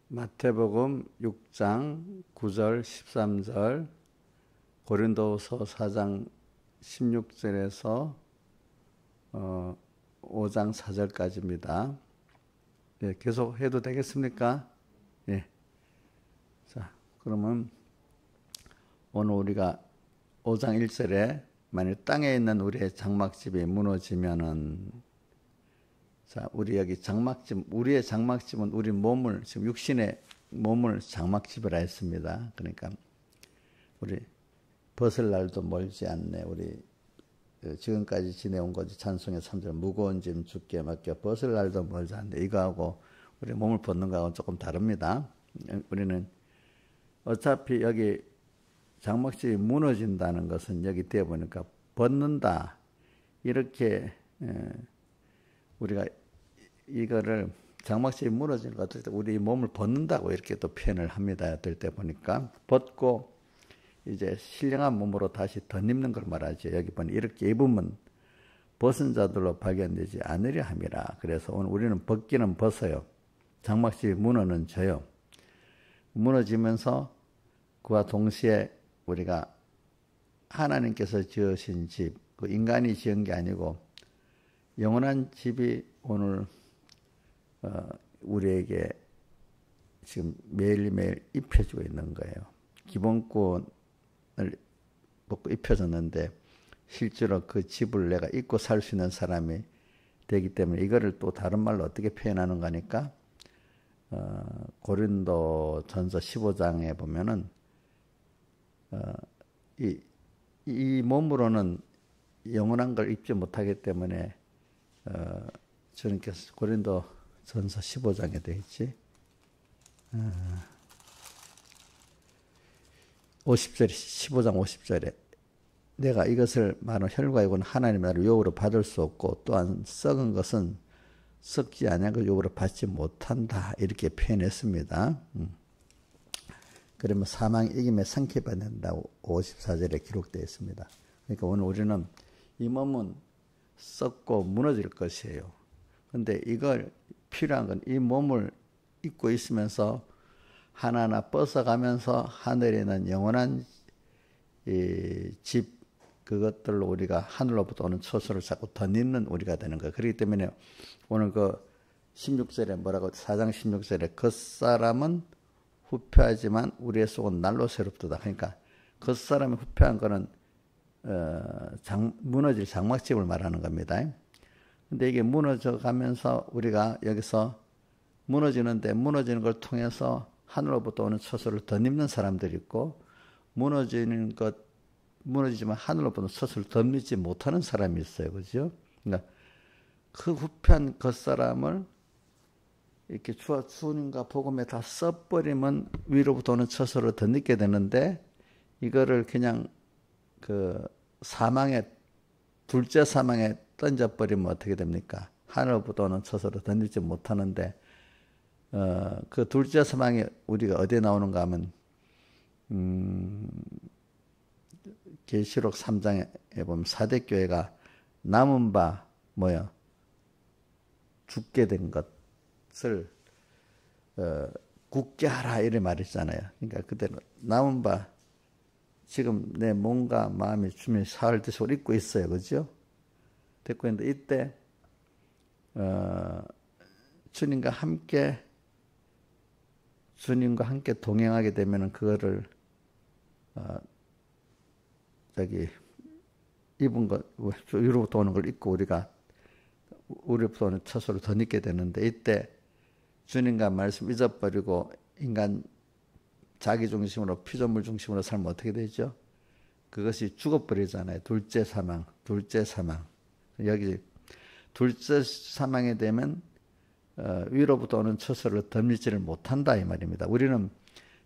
마태복음 6장 9절 13절, 고린도후서 4장 16절에서 5장 4절까지입니다. 예, 계속 해도 되겠습니까? 예. 자, 그러면 오늘 우리가 5장 1절에 만일 땅에 있는 우리의 장막집이 무너지면은, 자, 우리 여기 장막집, 우리의 장막집은 우리 몸을, 지금 육신의 몸을 장막집이라 했습니다. 그러니까 우리 벗을 날도 멀지 않네. 우리 지금까지 지내온 거지. 찬송의 3절, 무거운 짐 주께 맡겨 벗을 날도 멀지 않네. 이거하고 우리 몸을 벗는 거하고는 조금 다릅니다. 우리는 어차피 여기 장막집이 무너진다는 것은 여기 되어 보니까 벗는다, 이렇게 우리가 이거를 장막집이 무너지는 것 같을 때 우리 몸을 벗는다고 이렇게 또 표현을 합니다. 어떨 때 보니까 벗고 이제 신령한 몸으로 다시 덧입는 걸 말하죠. 여기 보니 이렇게 입으면 벗은 자들로 발견되지 않으려 함이라. 그래서 오늘 우리는 벗기는 벗어요. 장막집이 무너는 져요. 무너지면서 그와 동시에 우리가 하나님께서 지으신 집, 그 인간이 지은 게 아니고 영원한 집이 오늘 우리에게 지금 매일매일 입혀지고 있는 거예요. 기본권을 먹고 입혀졌는데 실제로 그 집을 내가 입고 살 수 있는 사람이 되기 때문에 이거를 또 다른 말로 어떻게 표현하는 거니까 고린도전서 15장에 보면은 이 몸으로는 영원한 걸 입지 못하기 때문에 주님께서 고린도전서 15장에 되어 있지. 50절에 15장 50절에 내가 이것을 말하는 혈과육은 하나님의 나라를 유업으로 받을 수 없고 또한 썩은 것은 썩지 아니한 걸 유업으로 받지 못한다, 이렇게 표현했습니다. 그러면 사망 이김에 상쾌받는다고 54절에 기록되어 있습니다. 그러니까 오늘 우리는 이 몸은 썩고 무너질 것이에요. 근데 이걸 필요한 건 이 몸을 입고 있으면서 하나하나 뻗어가면서 하늘에 있는 영원한 이 집, 그것들로 우리가 하늘로부터 오는 초소를 자꾸 덧입는 우리가 되는 거예요. 그렇기 때문에 오늘 그 16절에 뭐라고, 4장 16절에 겉사람은 후패하지만 우리의 속은 날로 새롭도다. 그러니까 겉사람이 후패한 거는 무너질 장막집을 말하는 겁니다. 근데 이게 무너져 가면서 우리가 여기서 무너지는데 무너지는 걸 통해서 하늘로부터 오는 처소를 덧입는 사람들이 있고, 무너지지만 하늘로부터 처소를 덧입지 못하는 사람이 있어요. 그죠? 그러니까 그 후패한 겉사람을 이렇게 주님과 복음에 다 써버리면 위로부터 오는 처소를 덧입게 되는데, 이거를 그냥 그 둘째 사망에 던져버리면 어떻게 됩니까? 하늘로부터 오는 처소로 던지지 못하는데, 그 둘째 사망이 우리가 어디에 나오는가 하면, 계시록 3장에 보면 사대교회가 남은 바, 죽게 된 것을, 굳게 하라, 이래 말했잖아요. 그러니까 그대로 남은 바, 지금 내 몸과 마음이 주님의 사흘 뜻을 입고 있어요. 그죠? 됐고 있는데 이때 주님과 함께 동행하게 되면은 그거를 입은 것, 위로부터 오는 걸 입고 우리로부터 오는 처소를 덧입게 되는데, 이때 주님과 말씀 잊어버리고 인간 자기 중심으로, 피조물 중심으로 살면 어떻게 되죠? 그것이 죽어버리잖아요. 둘째 사망. 여기 둘째 사망이 되면 위로부터 오는 처소를 덧입지를 못한다, 이 말입니다. 우리는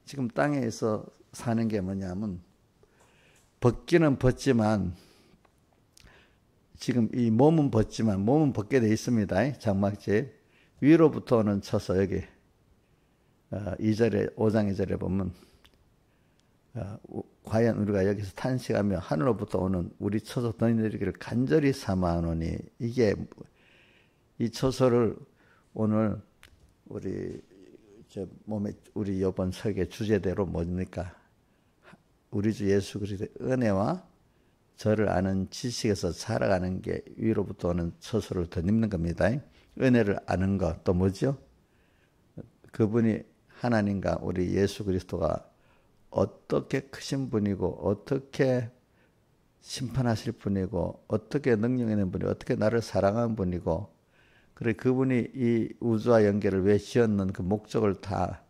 지금 땅에서 사는 게 뭐냐면, 벗기는 벗지만, 지금 이 몸은 벗게 돼 있습니다. 장막집. 위로부터 오는 처소, 여기 5장 2절에 보면 과연 우리가 여기서 탄식하며 하늘로부터 오는 우리 처소 덧입기를 간절히 사모하노니, 이게 이 처소를 오늘 우리 저 몸에 우리 이번 설계 주제대로 뭡니까? 우리 주 예수 그리스도의 은혜와 저를 아는 지식에서 살아가는 게 위로부터 오는 처소를 덧입는 겁니다. 은혜를 아는 것 또 뭐죠? 그분이 하나님과 우리 예수 그리스도가 어떻게 크신 분이고 어떻게 심판하실 분이고 어떻게 능력 있는 분이고 어떻게 나를 사랑하는 분이고 그래 그분이 이 우주와 연계를 왜 지었는 그 목적을 다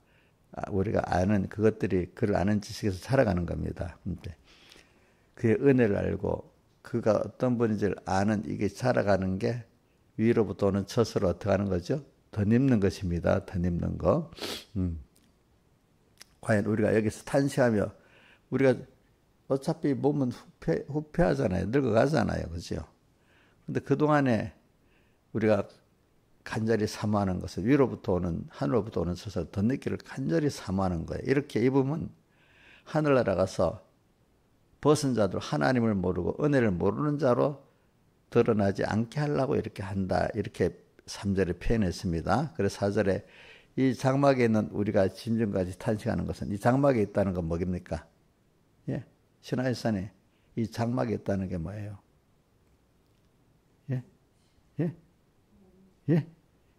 우리가 아는 그것들이 그를 아는 지식에서 살아가는 겁니다. 그의 은혜를 알고 그가 어떤 분인지를 아는 이게 살아가는 게 위로부터 오는 처소를 어떻게 하는 거죠? 덧입는 것입니다. 덧입는 거. 과연 우리가 여기서 탄식하며 우리가 어차피 몸은 후패하잖아요. 늙어가잖아요. 그죠? 근데 그동안에 우리가 간절히 사모하는 것은 위로부터 오는 하늘로부터 오는 처소를 덧입기를 간절히 사모하는 거예요. 이렇게 입으면 하늘나라 가서 벗은 자들 하나님을 모르고 은혜를 모르는 자로 드러나지 않게 하려고 이렇게 한다. 이렇게 3절에 표현했습니다. 그래서 4절에 이 장막에 있는 우리가 짐승까지 탄식하는 것은 이 장막에 있다는 건 뭐입니까? 예? 신화일산에 이 장막에 있다는 게 뭐예요? 예? 예? 예?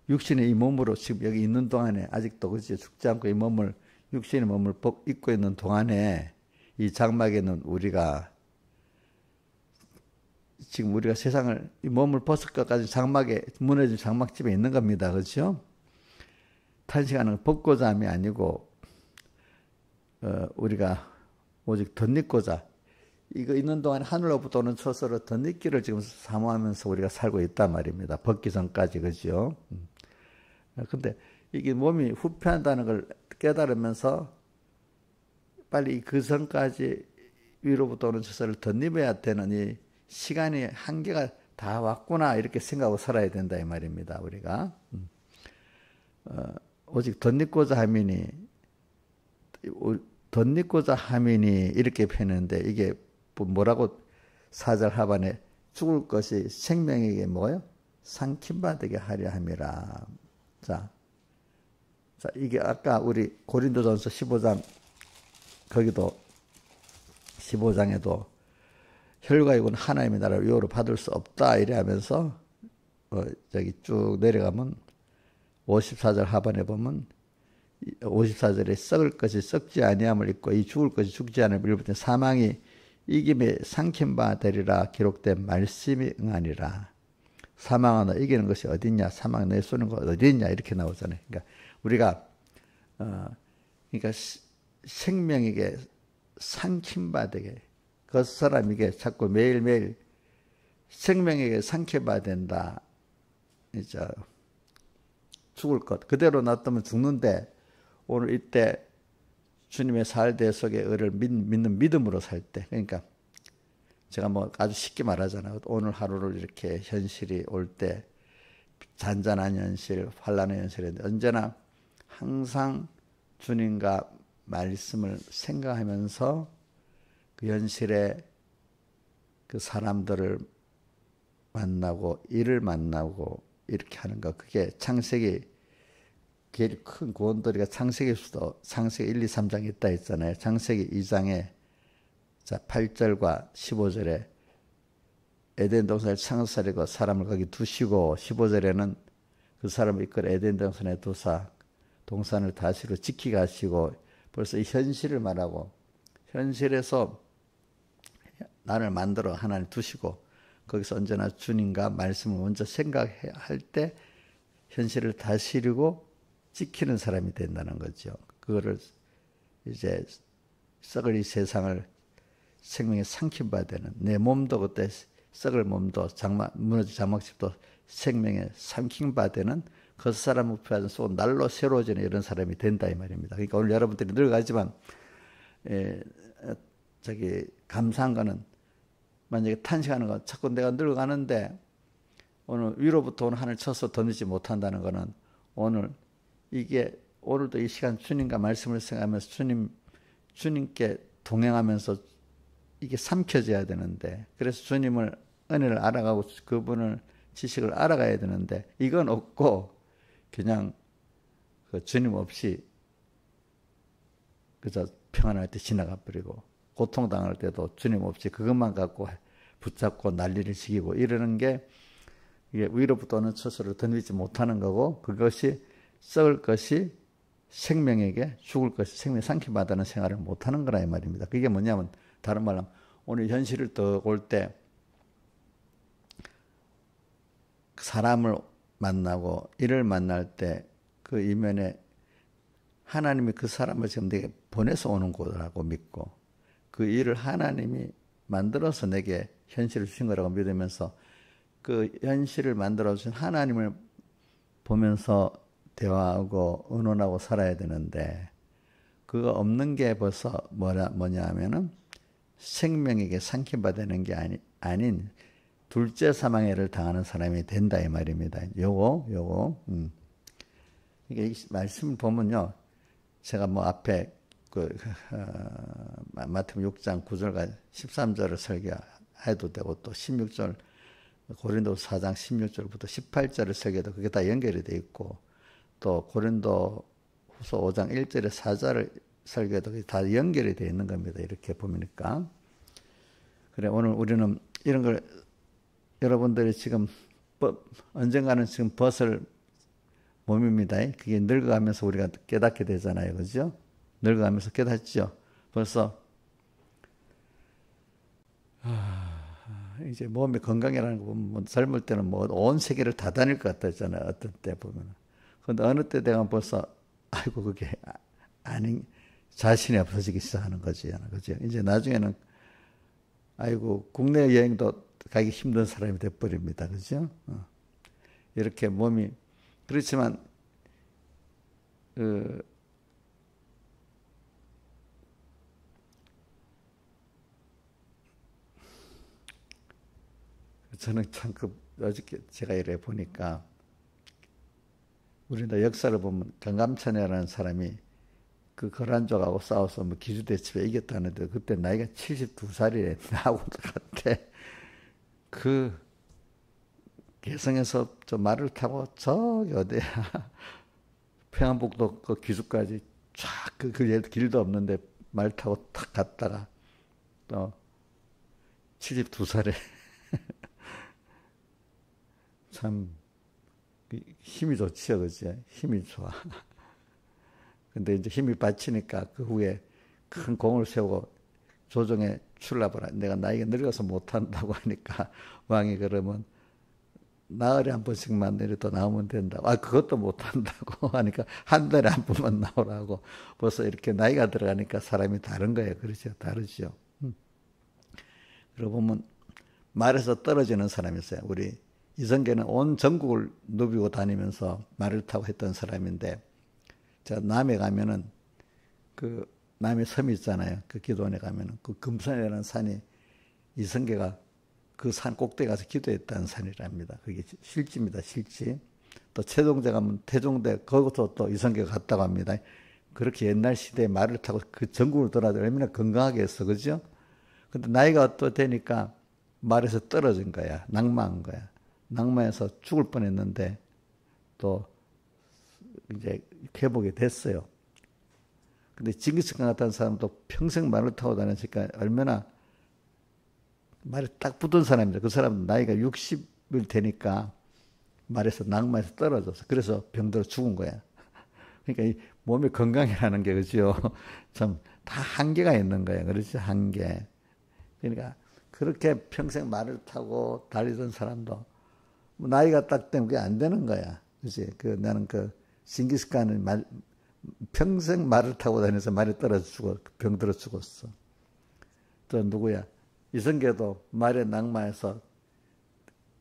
육신의 이 몸으로 지금 여기 있는 동안에 아직도 그치 죽지 않고 이 몸을 육신의 몸을 입고 있는 동안에 이 장막에 있는 우리가 지금 우리가 세상을 이 몸을 벗을 것까지 장막에 무너진 장막집에 있는 겁니다. 그렇죠? 탄식하는 건 벗고자 함이 아니고 우리가 오직 덧입고자 이거 있는 동안 하늘로부터 오는 처소로 덧입기를 지금 사모하면서 우리가 살고 있단 말입니다. 벗기 전까지 그죠? 근데 이게 몸이 후패한다는 걸 깨달으면서 빨리 그 전까지 위로부터 오는 처소를 덧입어야 되는 이 시간이 한계가 다 왔구나 이렇게 생각하고 살아야 된다 이 말입니다. 우리가 오직 덧입고자 함이니 이렇게 표현했는데 이게 뭐라고 4절 하반에 죽을 것이 생명에게 뭐예요? 상킴받게 하려 함이라. 자, 이게 아까 우리 고린도전서 15장 거기도 15장에도 혈과육은 하나님의 나라를 위로로 받을 수 없다 이래 하면서 저기 쭉 내려가면 54절 하반에 보면 54절에 썩을 것이 썩지 아니함을 입고 이 죽을 것이 죽지 않음을 입을 사망이 이김에 삼킨 바 되리라 기록된 말씀이 응하니라. 사망아 너 이기는 것이 어딨냐? 사망 내 쏘는 것 어디 있냐? 이렇게 나오잖아요. 그러니까 우리가 그러니까 생명에게 삼킨 바 되게 그 사람에게 자꾸 매일매일 생명에게 삼켜봐야 된다. 이제 죽을 것 그대로 놔두면 죽는데 오늘 이때 주님의 살대 속에 의를 믿는 믿음으로 살 때 그러니까 제가 뭐 아주 쉽게 말하잖아요. 오늘 하루를 이렇게 현실이 올 때 잔잔한 현실, 환란의 현실인데 언제나 항상 주님과 말씀을 생각하면서 그 현실에 그 사람들을 만나고 일을 만나고 이렇게 하는 거 그게 창세기 제일 큰 구원들이가 창세기에서도 창세기 1, 2, 3장에 있다 했잖아요. 창세기 2장에 자 8절과 15절에 에덴 동산을 창설하고 사람을 거기 두시고 15절에는 그 사람을 이끌어 에덴 동산에 두사 동산을 다시로 지키게 하시고 벌써 이 현실을 말하고 현실에서 나를 만들어 하나님 두시고 거기서 언제나 주님과 말씀을 먼저 생각할 때 현실을 다스리고 지키는 사람이 된다는 거죠. 그거를 이제 썩을 이 세상을 생명에 삼킴받아야 되는 내 몸도 그때 썩을 몸도 무너진 장막집도 생명에 삼킴받아는 그 사람을 표하는 속 날로 새로워지는 이런 사람이 된다 이 말입니다. 그러니까 오늘 여러분들이 늙어가지만 저기 감사한 거는 만약에 탄식하는 거 자꾸 내가 늙어가는데 오늘 위로부터 오는 하늘 쳐서 던지지 못한다는 거는 오늘 이게 오늘도 이 시간 주님과 말씀을 생각하면서 주님께 동행하면서 이게 삼켜져야 되는데 그래서 주님을 은혜를 알아가고 그분을 지식을 알아가야 되는데 이건 없고 그냥 그 주님 없이 그저 평안할 때 지나가 버리고 고통당할 때도 주님 없이 그것만 갖고 붙잡고 난리를 시키고 이러는 게 이게 위로부터 오는 처소를 던지지 못하는 거고 그것이 썩을 것이 생명에게 죽을 것이 생명에 상심받는 생활을 못하는 거라 이 말입니다. 그게 뭐냐면 다른 말로 하면 오늘 현실을 더 올 때 사람을 만나고 일을 만날 때 그 이면에 하나님이 그 사람을 지금 내게 보내서 오는 거라고 믿고 그 일을 하나님이 만들어서 내게 현실을 주신 거라고 믿으면서 그 현실을 만들어주신 하나님을 보면서 대화하고 의논하고 살아야 되는데 그거 없는 게 벌써 뭐냐 하면은 생명에게 상심받는 게 아닌 둘째 사망해를 당하는 사람이 된다 이 말입니다. 요거 이게 이 말씀을 보면요. 제가 뭐 앞에 마태복음 6장 9절과 13절을 설교해도 되고 또 16절 고린도서 4장 16절부터 18절을 설교해도 그게 다 연결이 돼 있고 또 고린도후서 5장 1절에 4절을 설교해도 그게 다 연결이 돼 있는 겁니다. 이렇게 보니까. 그래 오늘 우리는 이런 걸 여러분들이 지금 언젠가는 지금 벗을 몸입니다. 그게 늙어가면서 우리가 깨닫게 되잖아요. 그죠? 늙어가면서 깨닫죠. 벌써 이제 몸이 건강이라는 거 보면 젊을 때는 뭐 온 세계를 다 다닐 것 같았잖아요. 어떤 때 보면. 그런데 어느 때 되면 벌써 아이고 그게 아닌 자신이 없어지기 시작하는 거지. 그죠? 이제 나중에는 아이고 국내 여행도 가기 힘든 사람이 돼버립니다. 그죠? 이렇게 몸이 그렇지만 저는 참 어저께 제가 이래 보니까 우리나라 역사를 보면 강감찬이라는 사람이 그 거란족하고 싸워서 뭐 기주대첩에 이겼다는데 그때 나이가 72살이래 나하고 똑같아. 그 개성에서 저 말을 타고 저기 어디야 평안북도 그 기주까지 쫙 그 길도 없는데 말 타고 탁 갔다가 또 72살에 참 힘이 좋지요, 그죠? 힘이 좋아. 근데 이제 힘이 받치니까 그 후에 큰 공을 세우고 조정에 출납을 내가 나이가 늙어서 못한다고 하니까 왕이 그러면 나흘에 한 번씩만 내려도 나오면 된다고. 그것도 못한다고 하니까 한 달에 한 번만 나오라고. 벌써 이렇게 나이가 들어가니까 사람이 다른 거예요. 그렇죠? 다르죠. 그러고 보면 말에서 떨어지는 사람이 있어요. 우리 이성계는 온 전국을 누비고 다니면서 말을 타고 했던 사람인데 제가 남해 가면은 그 남해 섬이 있잖아요. 그 기도원에 가면은 그 금산이라는 산이 이성계가 그 산 꼭대기 가서 기도했다는 산이랍니다. 그게 실지입니다. 실지. 또 태종대 가면 태종대 거기서 또 이성계가 갔다고 합니다. 그렇게 옛날 시대에 말을 타고 그 전국을 돌아도 얼마나 건강하게 했어. 그죠? 근데 나이가 또 되니까 말에서 떨어진 거야. 낙마한 거야. 낙마해서 죽을 뻔했는데 또 이제 회복이 됐어요. 근데 징기스칸 같은 사람도 평생 말을 타고 다녔으니까 얼마나 말에 딱 붙은 사람입니다. 그 사람은 나이가 60을 되니까 말에서 낙마해서 떨어져서 그래서 병들어 죽은 거야. 그러니까 이 몸의 건강이라는 게 그죠? 참 다 한계가 있는 거예요. 그렇지? 한계. 그러니까 그렇게 평생 말을 타고 달리던 사람도 나이가 딱 되면 그게 안 되는 거야. 그지? 나는 징기스칸은 평생 말을 타고 다녀서 말이 떨어져 죽어, 병들어 죽었어. 또 누구야? 이성계도 말에 낙마해서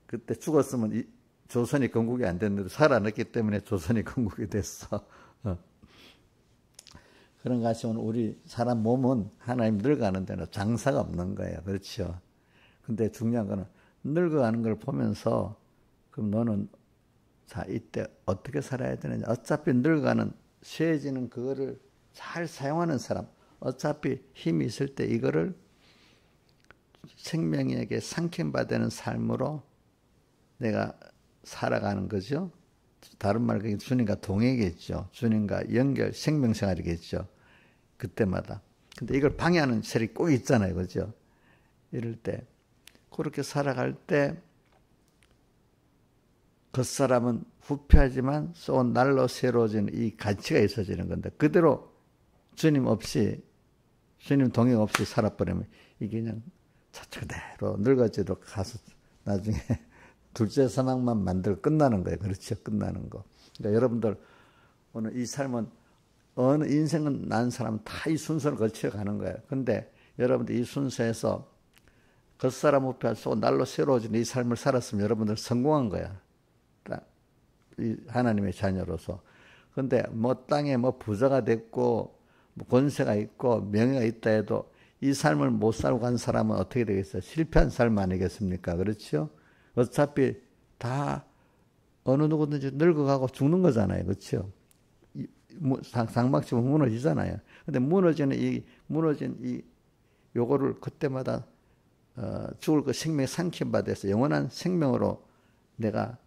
그때 죽었으면 조선이 건국이 안 됐는데 살아났기 때문에 조선이 건국이 됐어. 그런 것이 오늘 우리 사람 몸은 하나님 늙어가는 데는 장사가 없는 거예요. 그렇죠? 근데 중요한 거는 늙어가는 걸 보면서 그럼 너는 자 이때 어떻게 살아야 되느냐. 어차피 늙어가는 쇠해지는 그거를 잘 사용하는 사람. 어차피 힘이 있을 때 이거를 생명에게 상킴받는 삶으로 내가 살아가는 거죠. 다른 말로 주님과 동행이겠죠. 주님과 연결, 생명생활이겠죠. 그때마다. 근데 이걸 방해하는 세력이 꼭 있잖아요. 그죠? 이럴 때. 그렇게 살아갈 때 겉사람은 후패하지만 쏘은 날로 새로워지는 이 가치가 있어지는 건데 그대로 주님 없이 주님 동행 없이 살아버리면 이게 그냥 그대로 늙어지도록 가서 나중에 둘째 사망만 만들고 끝나는 거예요. 그렇죠? 끝나는 거. 그러니까 여러분들 오늘 이 삶은 어느 인생은 난 사람은 다 이 순서를 거쳐가는 거예요. 근데 여러분들 이 순서에서 겉사람 후패할 수 날로 새로워지는 이 삶을 살았으면 여러분들 성공한 거야. 이 하나님의 자녀로서. 근데 뭐 땅에 뭐 부자가 됐고 뭐 권세가 있고 명예가 있다 해도 이 삶을 못 살고 간 사람은 어떻게 되겠어요? 실패한 삶 아니겠습니까? 그렇죠? 어차피 다 어느 누구든지 늙어가고 죽는 거잖아요. 그렇죠? 상막치면 무너지잖아요. 근데 무너진 이 요거를 그때마다 죽을 그 생명의 삼킴 받아서 영원한 생명으로 내가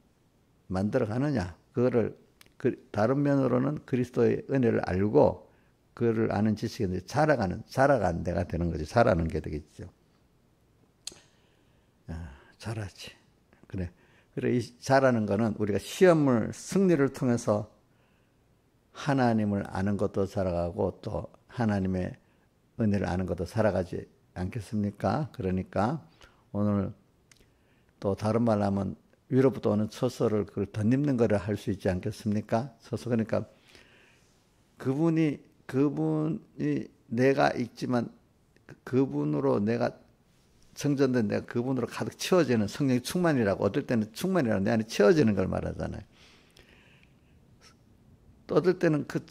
만들어 가느냐. 그거를 다른 면으로는 그리스도의 은혜를 알고 그를 아는 지식이 자라간 내가 되는 거지. 자라는 게 되겠죠. 자라지. 그래 이 자라는 거는 우리가 승리를 통해서 하나님을 아는 것도 자라가고 또 하나님의 은혜를 아는 것도 살아가지 않겠습니까? 그러니까 오늘 또 다른 말로 하면 위로부터 오는 처소를 그걸 덧입는 거를 할 수 있지 않겠습니까? 처소. 그러니까 그분이 내가 있지만 그분으로 내가 성전된 내가 그분으로 가득 채워지는 성령의 충만이라고 어떨 때는 충만이라고 내 안에 채워지는 걸 말하잖아요. 또 어떨 때는 그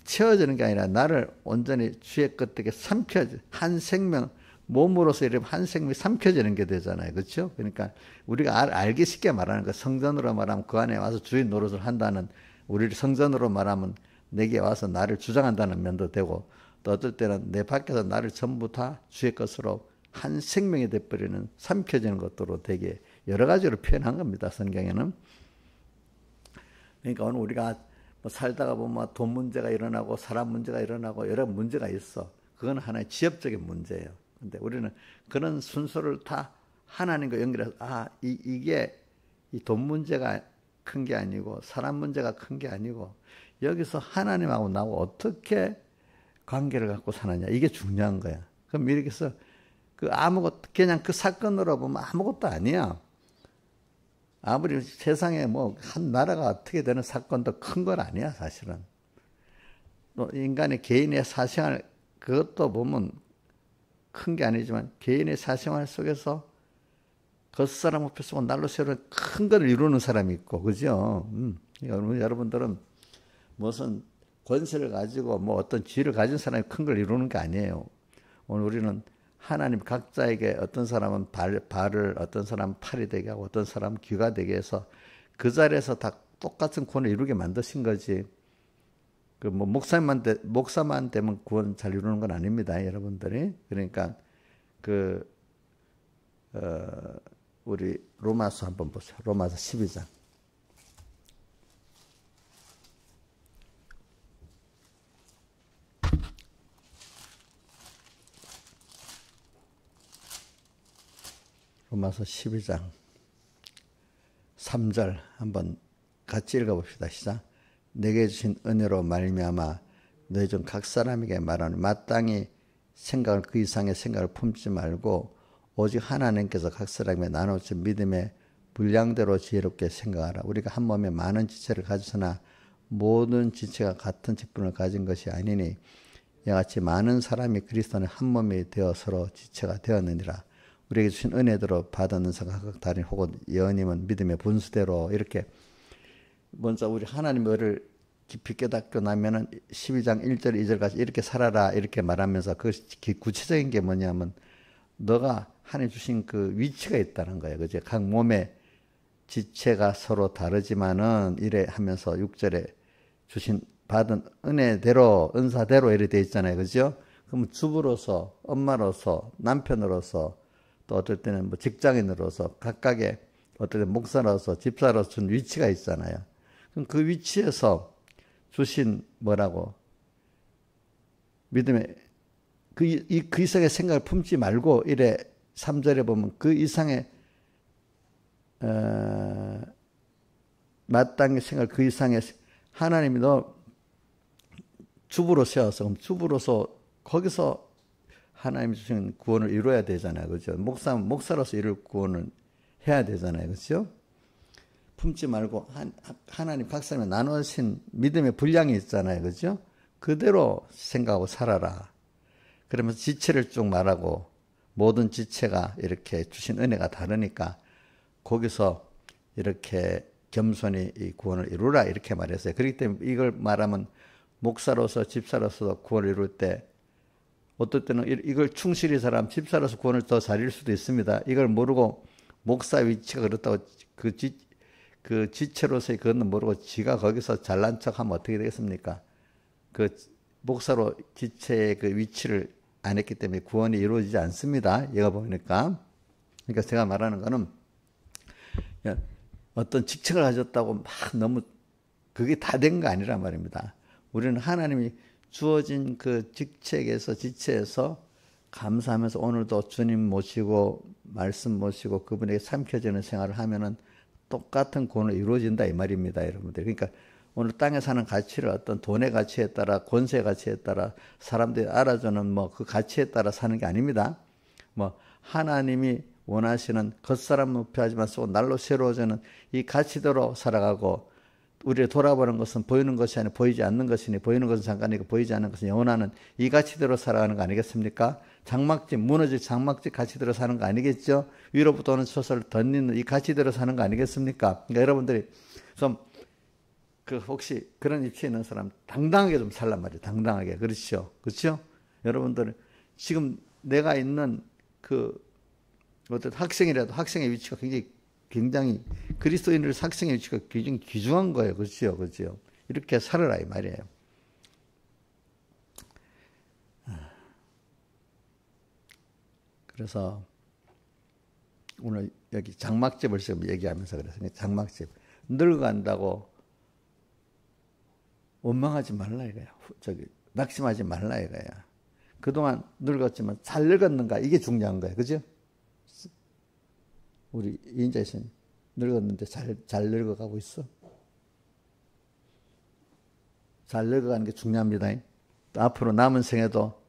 채워지는 게 아니라 나를 온전히 주의 것되게 삼켜지 한 생명 몸으로서 이렇게 한 생명이 삼켜지는 게 되잖아요. 그렇죠? 그러니까 우리가 알기 쉽게 말하는 거 성전으로 말하면 그 안에 와서 주인 노릇을 한다는 우리를 성전으로 말하면 내게 와서 나를 주장한다는 면도 되고 또 어떨 때는 내 밖에서 나를 전부 다 주의 것으로 한 생명이 돼버리는 삼켜지는 것으로 되게 여러 가지로 표현한 겁니다. 성경에는. 그러니까 오늘 우리가 뭐 살다가 보면 돈 문제가 일어나고 사람 문제가 일어나고 여러 문제가 있어. 그건 하나의 지엽적인 문제예요. 근데 우리는 그런 순서를 다 하나님과 연결해서 이게 이 돈 문제가 큰 게 아니고 사람 문제가 큰 게 아니고 여기서 하나님하고 나하고 어떻게 관계를 갖고 사느냐 이게 중요한 거야. 그럼 이렇게 해서 그냥 그 사건으로 보면 아무것도 아니야. 아무리 세상에 뭐 한 나라가 어떻게 되는 사건도 큰 건 아니야 사실은. 또 인간의 개인의 사생활 그것도 보면 큰 게 아니지만 개인의 사생활 속에서 겉사람 앞에서 날로 새로운 큰 걸 이루는 사람이 있고 그죠? 여러분들은 무슨 권세를 가지고 뭐 어떤 지위를 가진 사람이 큰 걸 이루는 게 아니에요. 오늘 우리는 하나님 각자에게 어떤 사람은 발을 어떤 사람은 팔이 되게 하고 어떤 사람은 귀가 되게 해서 그 자리에서 다 똑같은 구원을 이루게 만드신 거지. 그 뭐 목사만 되면 구원 잘 이루는 건 아닙니다, 여러분들이. 그러니까 우리 로마서 한번 보세요. 로마서 12장. 로마서 12장 3절 한번 같이 읽어봅시다. 시작. 내게 주신 은혜로 말미암아 너희 중 각 사람에게 말하는 마땅히 생각을 그 이상의 생각을 품지 말고 오직 하나님께서 각 사람에게 나눠주신 믿음의 분량대로 지혜롭게 생각하라. 우리가 한 몸에 많은 지체를 가지으나 모든 지체가 같은 직분을 가진 것이 아니니 이와 같이 많은 사람이 그리스도 안에 한 몸이 되어 서로 지체가 되었느니라. 우리에게 주신 은혜대로 받은 은사가 각각 다른 혹은 예언임은 믿음의 분수대로 이렇게 먼저 우리 하나님의 의를 깊이 깨닫고 나면은 12장 1절 2절까지 이렇게 살아라 이렇게 말하면서 그 구체적인 게 뭐냐면 너가 하나님 주신 그 위치가 있다는 거예요. 그죠? 각 몸의 지체가 서로 다르지만은 이래 하면서 6절에 주신 받은 은혜대로 은사대로 이래 돼 있잖아요. 그죠? 그럼 주부로서 엄마로서 남편으로서 또 어떨 때는 뭐 직장인으로서 각각의 어떨 때 목사로서 집사로서 준 위치가 있잖아요. 그럼 그 위치에서 주신 뭐라고 믿음의 그 이상의 생각을 품지 말고 이래 3절에 보면 그 이상의 마땅히 생각 그 이상의 하나님이 너 주부로 세워서 그럼 주부로서 거기서 하나님이 주신 구원을 이루어야 되잖아요. 그죠? 목사로서 이룰 구원을 해야 되잖아요. 그죠? 품지 말고 하나님 각 사람에 나누신 믿음의 분량이 있잖아요. 그죠? 그대로 생각하고 살아라. 그러면서 지체를 쭉 말하고 모든 지체가 이렇게 주신 은혜가 다르니까 거기서 이렇게 겸손히 이 구원을 이루라 이렇게 말했어요. 그렇기 때문에 이걸 말하면 목사로서 집사로서 구원을 이룰 때 어떨 때는 이걸 충실히 사람 집사로서 구원을 더 잘 이룰 수도 있습니다. 이걸 모르고 목사 위치가 그렇다고 그 지체로서의 그것은 모르고 지가 거기서 잘난 척하면 어떻게 되겠습니까? 그 목사로 지체의 그 위치를 안 했기 때문에 구원이 이루어지지 않습니다. 얘가 보니까. 그러니까 제가 말하는 거는 어떤 직책을 가졌다고 막 너무 그게 다 된 거 아니란 말입니다. 우리는 하나님이 주어진 그 직책에서 지체에서 감사하면서 오늘도 주님 모시고 말씀 모시고 그분에게 삼켜지는 생활을 하면은 똑같은 구원을 이루어진다 이 말입니다, 여러분들. 그러니까 오늘 땅에 사는 가치를 어떤 돈의 가치에 따라 권세의 가치에 따라 사람들이 알아주는 뭐 그 가치에 따라 사는 게 아닙니다. 뭐 하나님이 원하시는 겉사람 무표하지만 속 날로 새로워지는 이 가치대로 살아가고 우리를 돌아보는 것은 보이는 것이 아니라 보이지 않는 것이니 보이는 것은 잠깐이고 보이지 않는 것은 영원하는 이 가치대로 살아가는 거 아니겠습니까? 장막집 무너질 장막집 가치대로 사는 거 아니겠죠? 위로부터 오는 소설을 던지는 이 가치대로 사는 거 아니겠습니까? 그러니까 여러분들이 좀 그 혹시 그런 입지에 있는 사람 당당하게 좀 살란 말이에요. 당당하게. 그렇죠? 그렇죠? 여러분들은 지금 내가 있는 그 어떤 학생이라도 학생의 위치가 굉장히 그리스도인들 학생의 위치가 굉장히 귀중한 거예요. 그렇죠? 그렇죠? 이렇게 살아라 이 말이에요. 그래서 오늘 여기 장막집을 지금 얘기하면서 그랬어요. 장막집 늙어간다고 원망하지 말라 이거야. 낙심하지 말라 이거야. 그동안 늙었지만 잘 늙었는가 이게 중요한 거예요. 그죠? 우리 이인자 씨는 늙었는데 잘 늙어가고 있어? 잘 늙어가는 게 중요합니다. 또 앞으로 남은 생에도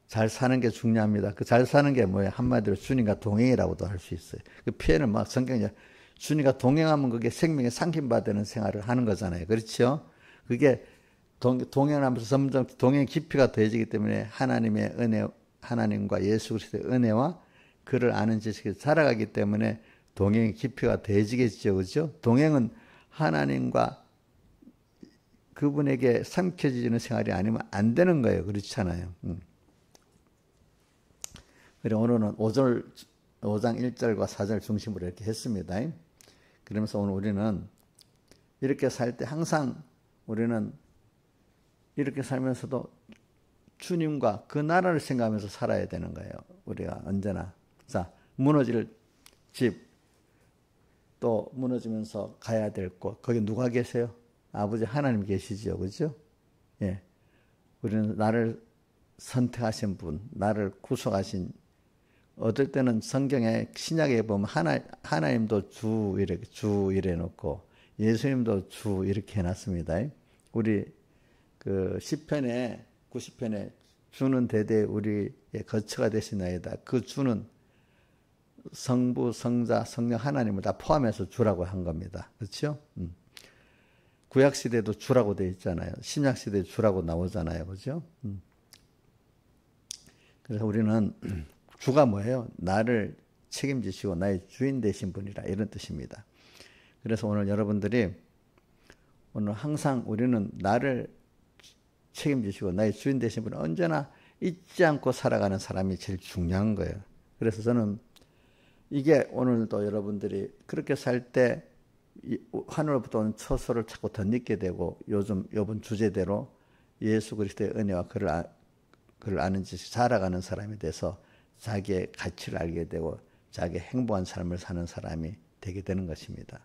잘 사는 게 중요합니다. 그 잘 사는 게 뭐예요? 한마디로 주님과 동행이라고도 할 수 있어요. 그 표현은 막 성경에 주님과 동행하면 그게 생명에 상김받는 생활을 하는 거잖아요. 그렇죠? 그게 동행하면서 점점 동행 깊이가 더해지기 때문에 하나님의 은혜, 하나님과 예수 그리스도의 은혜와 그를 아는 지식에 자라가기 때문에 동행의 깊이가 더해지겠죠. 그렇죠? 동행은 하나님과 그분에게 삼켜지는 생활이 아니면 안 되는 거예요. 그렇잖아요. 그래서 오늘은 5장 1절과 4절 중심으로 이렇게 했습니다. 그러면서 오늘 우리는 이렇게 살 때 항상 우리는 이렇게 살면서도 주님과 그 나라를 생각하면서 살아야 되는 거예요. 우리가 언제나. 자, 무너질 집, 또 무너지면서 가야 될 곳, 거기 누가 계세요? 아버지 하나님 계시죠. 그죠? 예. 우리는 나를 선택하신 분, 나를 구속하신, 어떨 때는 성경에 신약에 보면 하나님도 주 이래 놓고 예수님도 주 이렇게 해놨습니다. 우리 그 시편에 90편에 주는 대대 우리의 거처가 되시나이다. 그 주는 성부, 성자, 성령 하나님을 다 포함해서 주라고 한 겁니다. 그렇죠? 구약 시대도 주라고 되어 있잖아요. 신약 시대 주라고 나오잖아요. 그렇죠? 그래서 우리는 주가 뭐예요? 나를 책임지시고 나의 주인 되신 분이라 이런 뜻입니다. 그래서 오늘 여러분들이 오늘 항상 우리는 나를 책임지시고 나의 주인 되신 분은 언제나 잊지 않고 살아가는 사람이 제일 중요한 거예요. 그래서 저는 이게 오늘도 여러분들이 그렇게 살 때 하늘로부터 오는 처소를 자꾸 덧입게 되고 요번 주제대로 예수 그리스도의 은혜와 그를 아는 지식 살아가는 사람이 돼서 자기의 가치를 알게 되고 자기의 행복한 삶을 사는 사람이 되게 되는 것입니다.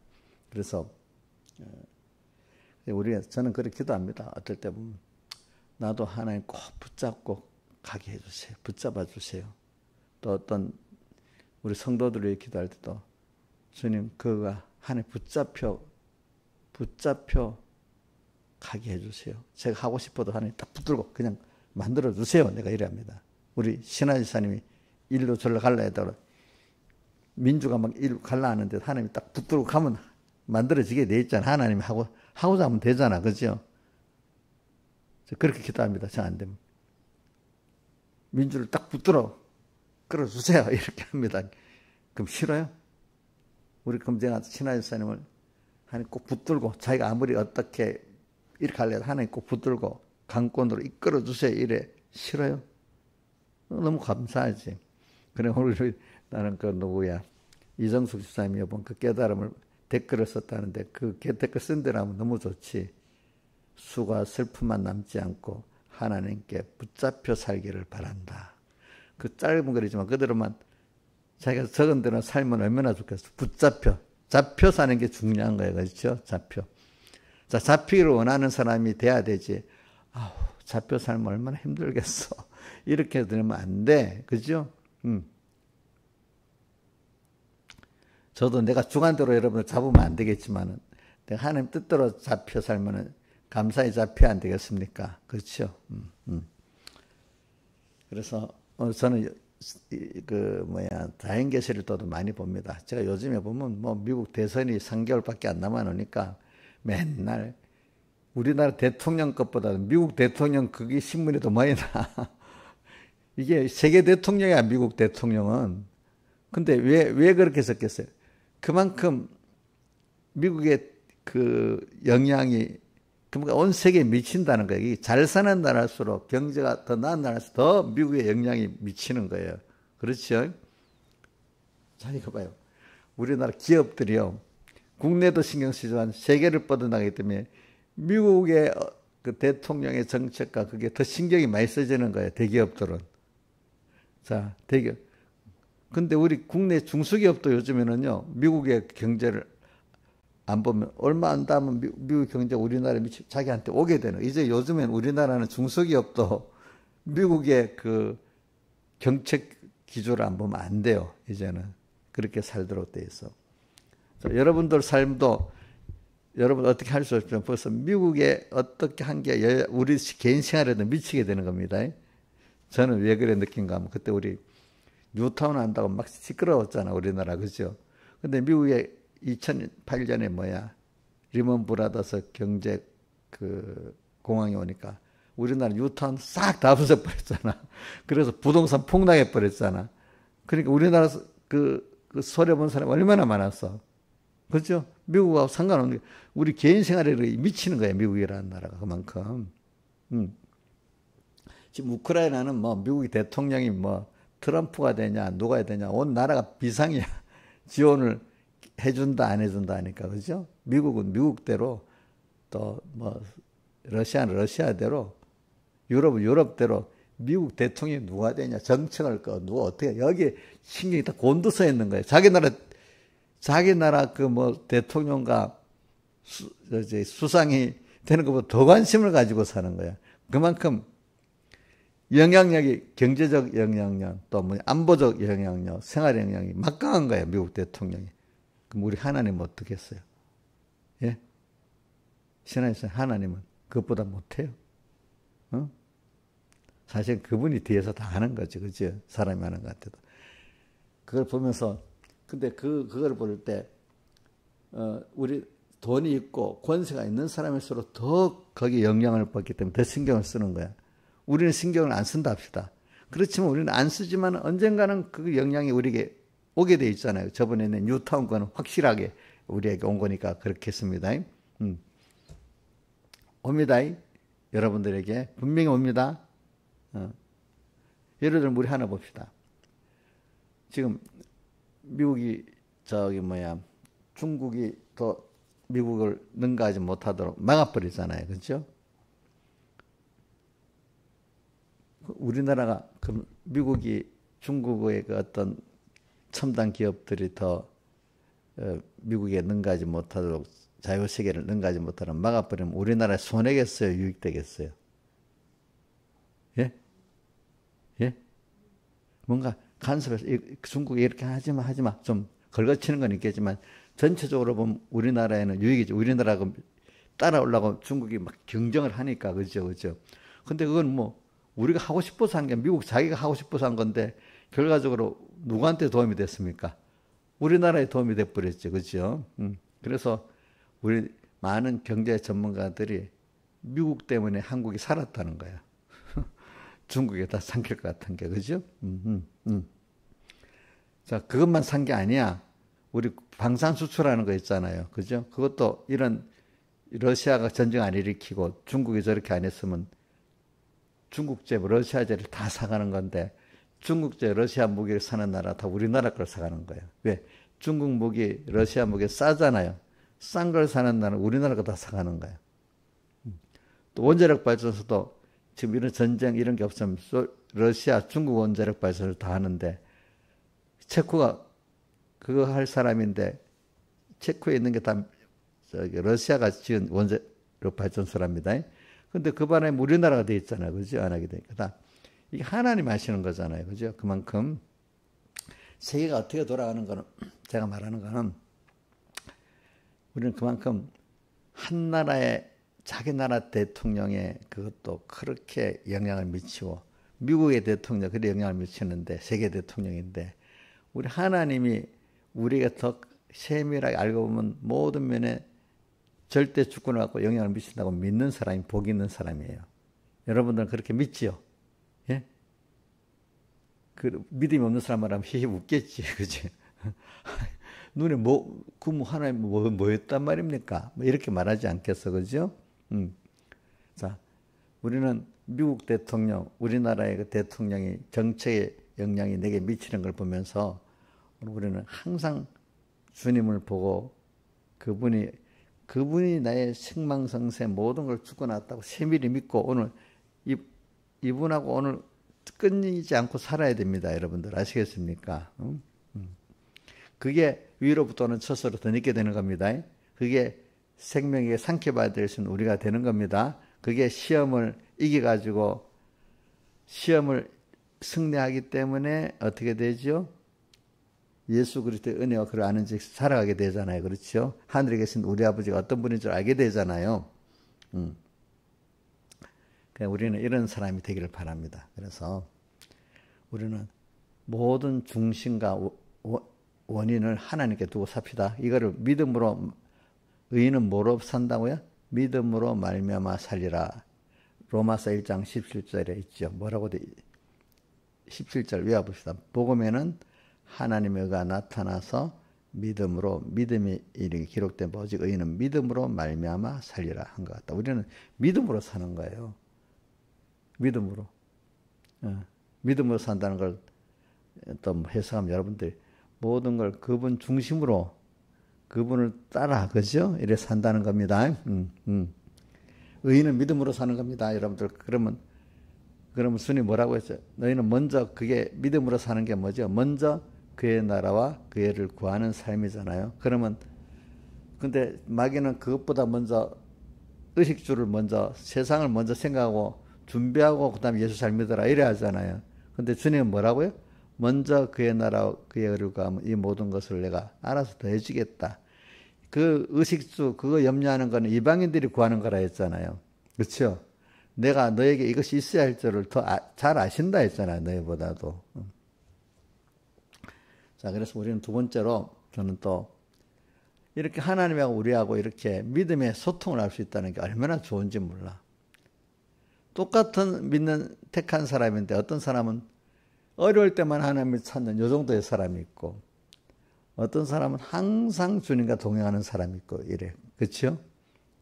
그래서 저는 그렇게 기도합니다. 어떨 때 보면 나도 하나님 꼭 붙잡고 가게 해주세요. 붙잡아 주세요. 또 어떤 우리 성도들이 기도할 때도 주님 그가 하나님 붙잡혀 가게 해주세요. 제가 하고 싶어도 하나님 딱 붙들고 그냥 만들어 주세요. 내가 이래 합니다. 우리 신하지사님이 일로 절로 갈라 해도 민주가 막 일로 갈라 하는데 하나님이 딱 붙들고 가면 만들어지게 돼 있잖아. 하나님이 하고자 하면 되잖아. 그죠? 그렇게 기도합니다. 정 안 되면. 민주를 딱 붙들어 끌어주세요. 이렇게 합니다. 그럼 싫어요? 우리 금쟁아 신하지사님을 하나님 꼭 붙들고 자기가 아무리 어떻게 이렇게 하려도 하나님 꼭 붙들고 강권으로 이끌어 주세요. 이래 싫어요? 너무 감사하지. 그래 오늘 나는 그 누구야 이정숙 집사님이 이번 그 깨달음을 댓글을 썼다는데 그 댓글 쓴 데라면 너무 좋지. 수가 슬픔만 남지 않고 하나님께 붙잡혀 살기를 바란다. 그 짧은 글이지만 그대로만 자기가 적은 대로 살면 얼마나 좋겠어. 잡혀 사는 게 중요한 거예요. 그렇죠? 자, 잡히기를 원하는 사람이 돼야 되지. 아우, 잡혀 살면 얼마나 힘들겠어. 이렇게 되면 안 돼. 그죠? 저도 내가 주관대로 여러분을 잡으면 안 되겠지만은, 내가 하나님 뜻대로 잡혀 살면은 감사히 잡혀야 안 되겠습니까? 그렇죠? 그래서, 저는 다행계시를 또도 많이 봅니다. 제가 요즘에 보면 뭐 미국 대선이 3개월밖에 안 남아놓으니까 맨날 우리나라 대통령 것보다 미국 대통령 그게 신문에 더 많이 나. 이게 세계 대통령이야, 미국 대통령은. 근데 왜 그렇게 썼겠어요? 그만큼 미국의 그 영향이 그러니까 온 세계에 미친다는 거예요. 잘 사는 나라일수록 경제가 더 나은 나라일수록 더 미국의 영향이 미치는 거예요. 그렇죠? 자, 이거 봐요. 우리나라 기업들이요. 국내도 신경 쓰지만 세계를 뻗어나가기 때문에 미국의 그 대통령의 정책과 그게 더 신경이 많이 써지는 거예요. 대기업들은. 자, 대기업. 근데 우리 국내 중소기업도 요즘에는요. 미국의 경제를 안 보면 얼마 안 되면 미국 경제 우리나라에 자기한테 오게 되는. 이제 요즘엔 우리나라는 중소기업도 미국의 그 정책 기조를 안 보면 안 돼요. 이제는 그렇게 살도록 돼 있어. 여러분들 삶도 여러분 어떻게 할 수 없지만 벌써 미국에 어떻게 한 게 우리 개인 생활에도 미치게 되는 겁니다. 저는 왜 그래 느낀가 하면 그때 우리 뉴타운 한다고 막 시끄러웠잖아. 우리나라. 그죠? 근데 미국에 2008년에 리먼 브라더스 경제 그 공황이 오니까 우리나라 뉴타운 싹 다 부숴버렸잖아. 그래서 부동산 폭락해 버렸잖아. 그러니까 우리나라 그 소리 본 사람이 얼마나 많았어. 그렇죠? 미국하고 상관없는 게 우리 개인 생활에 미치는 거예요. 미국이라는 나라가 그만큼. 지금 우크라이나는 뭐 미국이 대통령이 뭐 트럼프가 되냐 누가 되냐 온 나라가 비상이야. 지원을 해준다 안 해준다 하니까. 그죠? 미국은 미국대로 또 뭐 러시아는 러시아대로 유럽은 유럽대로 미국 대통령이 누가 되냐 정책을 누가 어떻게 여기 신경이 다 곤두서 있는 거예요. 자기 나라 그 뭐 대통령과 수상이 되는 것보다 더 관심을 가지고 사는 거야. 그만큼 영향력이 경제적 영향력 또 뭐 안보적 영향력 생활 영향이 막강한 거예요. 미국 대통령이. 그럼 우리 하나님은 어떻게 했어요? 예? 신하에서 하나님은 그것보다 못해요. 사실 그분이 뒤에서 다 하는 거지. 그죠? 사람이 하는 것 같아도. 그걸 보면서 근데 그걸 볼 때 우리 돈이 있고 권세가 있는 사람일수록 더 거기에 영향을 받기 때문에 더 신경을 쓰는 거야. 우리는 신경을 안 쓴다 합시다. 그렇지만 우리는 안 쓰지만 언젠가는 그 영향이 우리에게 오게 돼 있잖아요. 저번에는 뉴타운 거는 확실하게 우리에게 온 거니까 그렇게 했습니다. 옵니다. 여러분들에게 분명히 옵니다. 예를 들면 우리 하나 봅시다. 지금 미국이 중국이 더 미국을 능가하지 못하도록 막아버리잖아요. 그렇죠? 우리나라가 그 미국이 중국의 그 어떤 첨단 기업들이 더 미국에 능가하지 못하도록 자유세계를 능가하지 못하도록 막아버리면 우리나라에 손해겠어요? 유익되겠어요? 예? 뭔가 간섭해서 중국이 이렇게 하지 마. 좀 걸거치는 건 있겠지만 전체적으로 보면 우리나라에는 유익이죠. 우리나라가 따라오려고 중국이 막 경쟁을 하니까 그죠. 근데 그건 뭐 우리가 하고 싶어서 한 게 미국 자기가 하고 싶어서 한 건데 결과적으로 누구한테 도움이 됐습니까? 우리나라에 도움이 돼 버렸죠. 그죠? 그래서 우리 많은 경제 전문가들이 미국 때문에 한국이 살았다는 거야. 중국에 다 삼킬 것 같은 게, 그죠? 자, 그것만 산 게 아니야. 우리 방산 수출하는 거 있잖아요. 그죠? 그것도 이런 러시아가 전쟁 안 일으키고 중국이 저렇게 안 했으면 중국제, 러시아제를 다 사가는 건데 중국제, 러시아 무기를 사는 나라 다 우리나라 걸 사가는 거예요. 왜? 중국 무기, 러시아 무기 싸잖아요. 싼 걸 사는 나라는 우리나라 거 다 사가는 거예요. 또 원자력 발전소도 지금 이런 전쟁 이런 게 없으면 러시아, 중국 원자력 발전소를 다 하는데 체코가 그거 할 사람인데 체코에 있는 게 다 러시아가 지은 원자력 발전소랍니다. 근데 그 반에 우리나라가 돼 있잖아요. 그죠? 안 하게 되니까. 다 이게 하나님 하시는 거잖아요. 그죠? 그만큼 세계가 어떻게 돌아가는 거는 제가 말하는 거는 우리는 그만큼 한 나라의 자기 나라 대통령의 그것도 그렇게 영향을 미치고 미국의 대통령 그래 영향을 미치는데 세계 대통령인데 우리 하나님이 우리가 더 세밀하게 알고 보면 모든 면에 절대 주권을 갖고 영향을 미친다고 믿는 사람이 복 있는 사람이에요. 여러분들은 그렇게 믿지요? 예? 그 믿음이 없는 사람 말하면 히히 웃겠지, 그지? 눈에 하나님 뭐였단 말입니까? 뭐 이렇게 말하지 않겠어, 그죠? 자, 우리는 미국 대통령, 우리나라의 그 대통령이 정책의 영향이 내게 미치는 걸 보면서 우리는 항상 주님을 보고 그분이 나의 생망성쇠 모든 걸 주권했다고 세밀히 믿고 오늘 이분하고 오늘 끊이지 않고 살아야 됩니다. 여러분들 아시겠습니까? 그게 위로부터는 첫으로 더 늦게 되는 겁니다. 그게 생명에게 상쾌받아야 될 수 있는 우리가 되는 겁니다. 그게 시험을 이겨가지고 시험을 승리하기 때문에 어떻게 되죠? 예수 그리스도의 은혜와 그를 아는 즉 살아가게 되잖아요. 그렇죠? 하늘에 계신 우리 아버지가 어떤 분인 줄 알게 되잖아요. 그러니까 우리는 이런 사람이 되기를 바랍니다. 그래서 우리는 모든 중심과 원인을 하나님께 두고 삽시다. 이거를 믿음으로 의인은 뭐로 산다고요? 믿음으로 말미암아 살리라. 로마서 1장 17절에 있죠. 뭐라고 돼? 17절 외워봅시다. 복음에는 하나님의 의가 나타나서 믿음이 이렇게 기록된 오직 의인은 믿음으로 말미암아 살리라 한 것 같다. 우리는 믿음으로 사는 거예요. 믿음으로. 믿음으로 산다는 걸 또 해석하면 여러분들 모든 걸 그분 중심으로 그분을 따라 그죠? 이래 산다는 겁니다. 의인은 믿음으로 사는 겁니다. 여러분들 그러면 주님 뭐라고 했어요? 너희는 먼저 그게 믿음으로 사는 게 뭐죠? 먼저 그의 나라와 그의 를 구하는 삶이잖아요. 그러면 근데 마귀는 그것보다 먼저 의식주를 먼저 세상을 먼저 생각하고 준비하고 그다음에 예수 잘 믿어라 이래 하잖아요. 근데 주님은 뭐라고요? 먼저 그의 나라와 그의 의를 구하면 이 모든 것을 내가 알아서 더해주겠다. 그 의식주 그거 염려하는 거는 이방인들이 구하는 거라 했잖아요. 그렇죠? 내가 너에게 이것이 있어야 할 줄을 더 잘 아신다 했잖아요. 너희보다도. 자, 그래서 우리는 두 번째로 저는 또 이렇게 하나님하고 우리하고 이렇게 믿음의 소통을 할 수 있다는 게 얼마나 좋은지 몰라. 똑같은 믿는 택한 사람인데 어떤 사람은 어려울 때만 하나님을 찾는 요 정도의 사람이 있고 어떤 사람은 항상 주님과 동행하는 사람이 있고 이래. 그렇죠?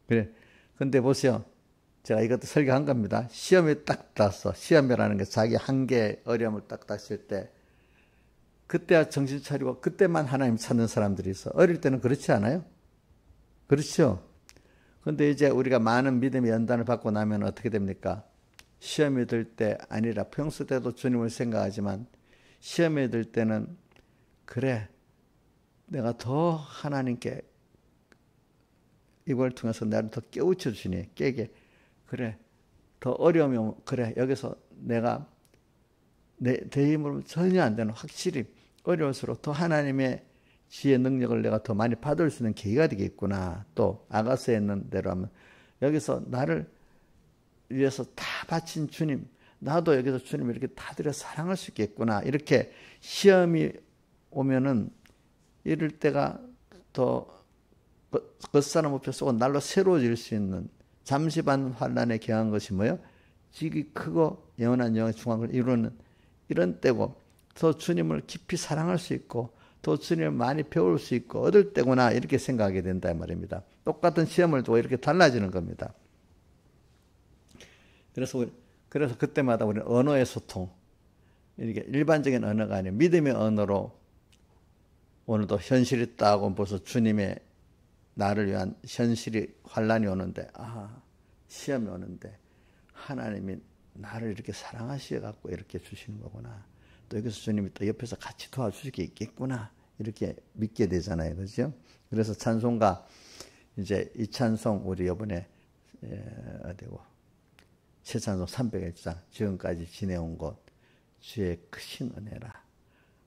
그래. 근데 보세요. 제가 이것도 설교한 겁니다. 시험에 딱 땄어. 시험이라는 게 자기 한계 어려움을 딱 닥칠 때 그때야 정신 차리고 그때만 하나님 찾는 사람들이 있어. 어릴 때는 그렇지 않아요? 그렇죠? 근데 이제 우리가 많은 믿음의 연단을 받고 나면 어떻게 됩니까? 시험이 들 때 아니라 평소 때도 주님을 생각하지만 시험이 들 때는 그래 내가 더 하나님께 이걸 통해서 나를 더 깨우쳐 주시니 깨게 그래 더 어려우면 그래 여기서 내가 내 힘으로 전혀 안 되는, 확실히 어려울수록 더 하나님의 지혜 능력을 내가 더 많이 받을 수 있는 계기가 되겠구나. 또 아가서에 있는 대로 하면 여기서 나를 위해서 다 바친 주님, 나도 여기서 주님 이렇게 다 들여 사랑할 수 있겠구나. 이렇게 시험이 오면은 이럴 때가 더 겉사람 없이 쏘고 날로 새로워질 수 있는, 잠시 반 환난에 경한 것이 뭐예요? 지극히 크고 영원한 영의 중앙을 이루는 이런 때고, 더 주님을 깊이 사랑할 수 있고 더 주님을 많이 배울 수 있고 얻을 때구나, 이렇게 생각하게 된다 이 말입니다. 똑같은 시험을 두고 이렇게 달라지는 겁니다. 그래서 그때마다 우리는 언어의 소통, 이렇게 일반적인 언어가 아니라 믿음의 언어로, 오늘도 현실이 있다고 벌써 주님의 나를 위한 현실이, 환난이 오는데, 시험이 오는데 하나님이 나를 이렇게 사랑하셔갖고 이렇게 주시는 거구나. 또 여기서 주님이 또 옆에서 같이 도와주실 게 있겠구나. 이렇게 믿게 되잖아요. 그죠? 그래서 찬송가, 이제 이 찬송 우리 이번에, 어디고, 새 찬송 301장, 지금까지 지내온 것, 주의 크신 은혜라.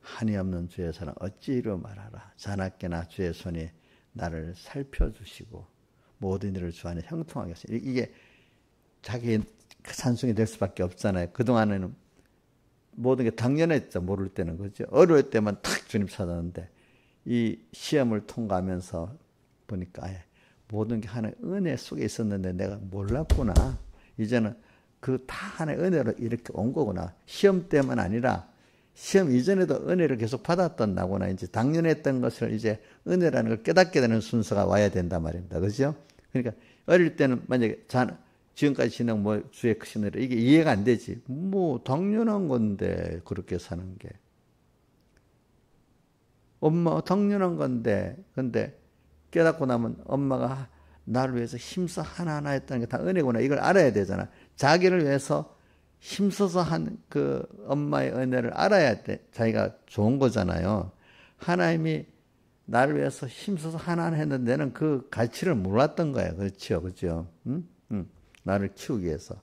한이 없는 주의 사랑 어찌 이루 말하라. 자나깨나 주의 손이 나를 살펴주시고 모든 일을 주 안에 형통하게 하시니, 이게 자기 찬송이 될 수밖에 없잖아요. 그동안에는 모든 게 당연했죠. 모를 때는. 그죠? 어려울 때만 탁 주님 찾았는데, 이 시험을 통과하면서 보니까 모든 게 하나의 은혜 속에 있었는데 내가 몰랐구나. 이제는 그 다 하나의 은혜로 이렇게 온 거구나. 시험 때만 아니라 시험 이전에도 은혜를 계속 받았던 나구나. 이제 당연했던 것을 이제 은혜라는 걸 깨닫게 되는 순서가 와야 된단 말입니다. 그죠? 그러니까 어릴 때는 만약에 지금까지 지낸 뭐 주의 크신 은혜, 이게 이해가 안 되지. 뭐 당연한 건데 그렇게 사는 게. 엄마 당연한 건데. 근데 깨닫고 나면 엄마가 나를 위해서 힘써 하나하나 했다는 게 다 은혜구나. 이걸 알아야 되잖아. 자기를 위해서 힘써서 한 그 엄마의 은혜를 알아야 돼. 자기가 좋은 거잖아요. 하나님이 나를 위해서 힘써서 하나하나 했는데 내는 그 가치를 몰랐던 거예요. 그렇죠. 그죠? 응? 나를 키우기 위해서.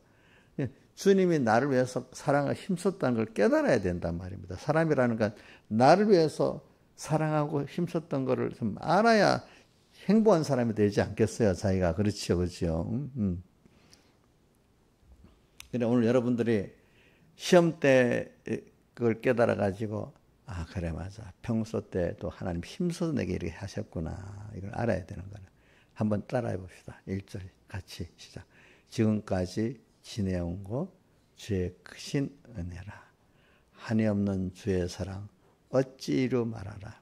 주님이 나를 위해서 사랑을 힘썼다는 걸 깨달아야 된단 말입니다. 사람이라는 건 나를 위해서 사랑하고 힘썼던 거를 좀 알아야 행복한 사람이 되지 않겠어요, 자기가. 그렇죠, 그렇죠. 그래, 오늘 여러분들이 시험 때 그걸 깨달아 가지고, 그래, 맞아. 평소 때도 하나님 힘써서 내게 이렇게 하셨구나. 이걸 알아야 되는 거는. 한번 따라해 봅시다. 1절 같이 시작. 지금까지 지내온 것 주의 크신 은혜라. 한이 없는 주의 사랑 어찌 이루 말하라.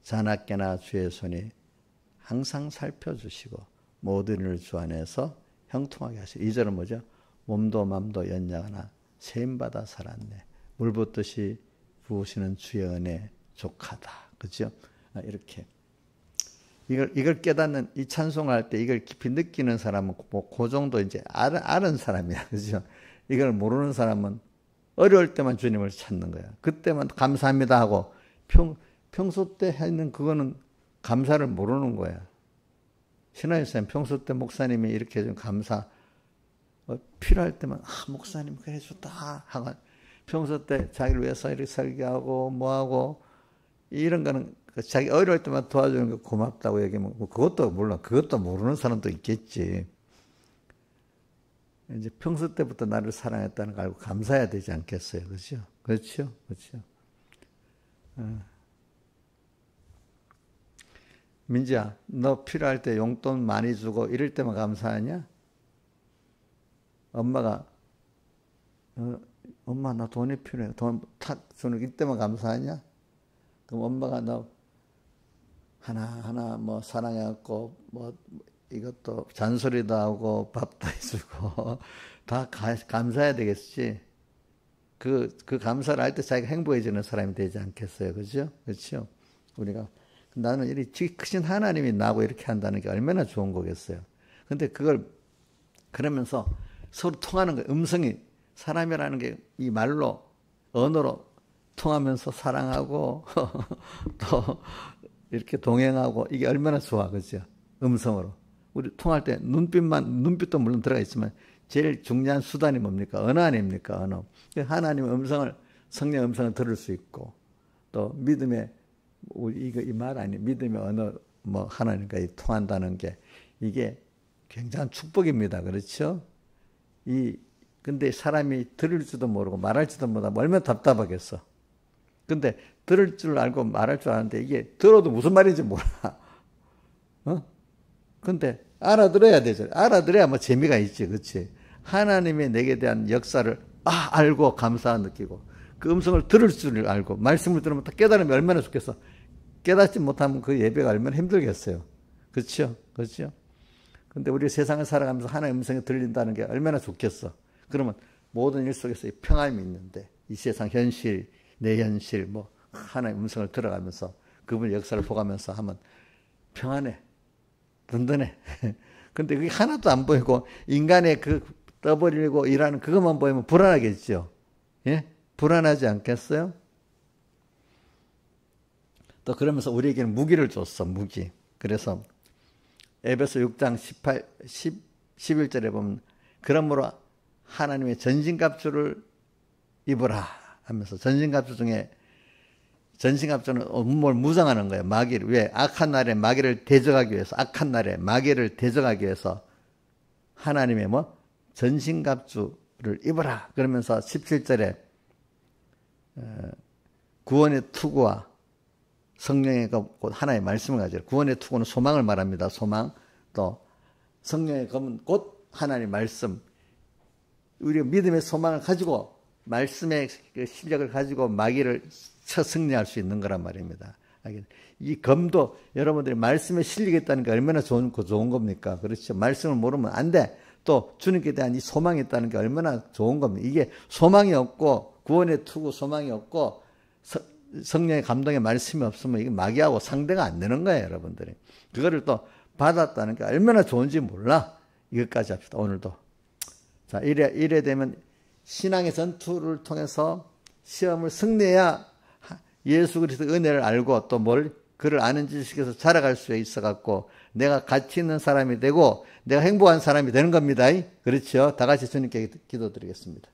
자나깨나 주의 손이 항상 살펴주시고 모든 일을 주 안에서 형통하게 하시고. 2절은 뭐죠? 몸도 맘도 연약하나 세임받아 살았네. 물 붓듯이 부으시는 주의 은혜 족하다. 그죠? 이렇게. 이걸 깨닫는, 이 찬송할 때 이걸 깊이 느끼는 사람은 뭐 그 정도 이제 아는 사람이야. 그죠? 이걸 모르는 사람은 어려울 때만 주님을 찾는 거야. 그때만 감사합니다 하고 평소 때 했는 그거는 감사를 모르는 거야. 신화일생 평소 때 목사님이 이렇게 좀 감사, 필요할 때만 목사님 그래 좋다 하고, 평소 때 자기를 위해서 이렇게 설교하고 뭐하고 이런 거는 자기 어려울 때만 도와주는 거 고맙다고 얘기하면 그것도 몰라. 그것도 모르는 사람도 있겠지. 이제 평소 때부터 나를 사랑했다는 걸 알고 감사해야 되지 않겠어요. 그렇죠? 그렇죠? 그렇죠? 민지야, 너 필요할 때 용돈 많이 주고 이럴 때만 감사하냐? 엄마가 엄마 나 돈이 필요해. 돈 탁 주는 이때만 감사하냐? 그럼 엄마가 너 하나하나 뭐 사랑해갖고 뭐 이것도 잔소리도 하고 밥도 해주고 다 감사해야 되겠지. 그 감사를 할 때 자기가 행복해지는 사람이 되지 않겠어요. 그죠? 그렇죠? 우리가 나는 이 크신 하나님이 나하고 이렇게 한다는 게 얼마나 좋은 거겠어요. 근데 그걸 그러면서 서로 통하는 거예요. 음성이, 사람이라는 게 이 말로, 언어로 통하면서 사랑하고 또 이렇게 동행하고, 이게 얼마나 좋아. 그죠? 음성으로. 우리 통할 때 눈빛도 물론 들어가 있지만 제일 중요한 수단이 뭡니까? 언어 아닙니까? 언어. 하나님의 음성을 성령의 음성을 들을 수 있고 또 믿음의 이거 이 말 아니 믿음의 언어 뭐 하나님과 통한다는 게 이게 굉장한 축복입니다. 그렇죠? 근데 사람이 들을 줄도 모르고 말할지도 모르고 얼마나 답답하겠어. 근데 들을 줄 알고 말할 줄 아는데 이게 들어도 무슨 말인지 몰라. 근데 알아들어야 되죠. 알아들어야 뭐 재미가 있지. 그렇지? 하나님의 내게 대한 역사를 알고 감사 느끼고 그 음성을 들을 줄 알고 말씀을 들으면 깨달으면 얼마나 좋겠어. 깨닫지 못하면 그 예배가 얼마나 힘들겠어요. 그렇죠? 그렇죠? 근데 우리 세상을 살아가면서 하나님의 음성이 들린다는 게 얼마나 좋겠어. 그러면 모든 일 속에서 평안이 있는데 이 세상 현실, 내 현실 뭐 하나님의 음성을 들어가면서 그분의 역사를 보가면서 하면 평안해. 든든해. 근데 그게 하나도 안 보이고 인간의 그 떠버리고 일하는 그것만 보이면 불안하겠죠. 예? 불안하지 않겠어요? 또 그러면서 우리에게는 무기를 줬어. 무기. 그래서 에베소 6장 11절에 보면 그러므로 하나님의 전신갑주를 입으라 하면서 전신갑주 중에 전신갑주는 뭘 무장하는 거예요. 마귀를. 왜? 악한 날에 마귀를 대적하기 위해서 악한 날에 마귀를 대적하기 위해서 하나님의 뭐 전신갑주를 입으라 그러면서 17절에 구원의 투구와 성령의 곧 하나의 말씀을 가지고 구원의 투구는 소망을 말합니다. 소망. 또 성령의 검은 곧 하나님의 말씀. 우리가 믿음의 소망을 가지고 말씀의 실력을 가지고 마귀를 쳐 승리할 수 있는 거란 말입니다. 이 검도 여러분들이 말씀에 실력이 있다는 게 얼마나 좋은 겁니까? 그렇죠. 말씀을 모르면 안 돼. 또 주님께 대한 이 소망이 있다는 게 얼마나 좋은 겁니다. 이게 소망이 없고 구원의 투구 소망이 없고 성령의 감동의 말씀이 없으면 이게 마귀하고 상대가 안 되는 거예요, 여러분들이. 그거를 또 받았다는 게 얼마나 좋은지 몰라. 이것까지 합시다, 오늘도. 자, 이래 되면 신앙의 전투를 통해서 시험을 승리해야 예수 그리스도의 은혜를 알고 또 그를 아는 지식에서 자라갈 수 있어갖고 내가 가치 있는 사람이 되고 내가 행복한 사람이 되는 겁니다. 그렇죠? 다 같이 주님께 기도드리겠습니다.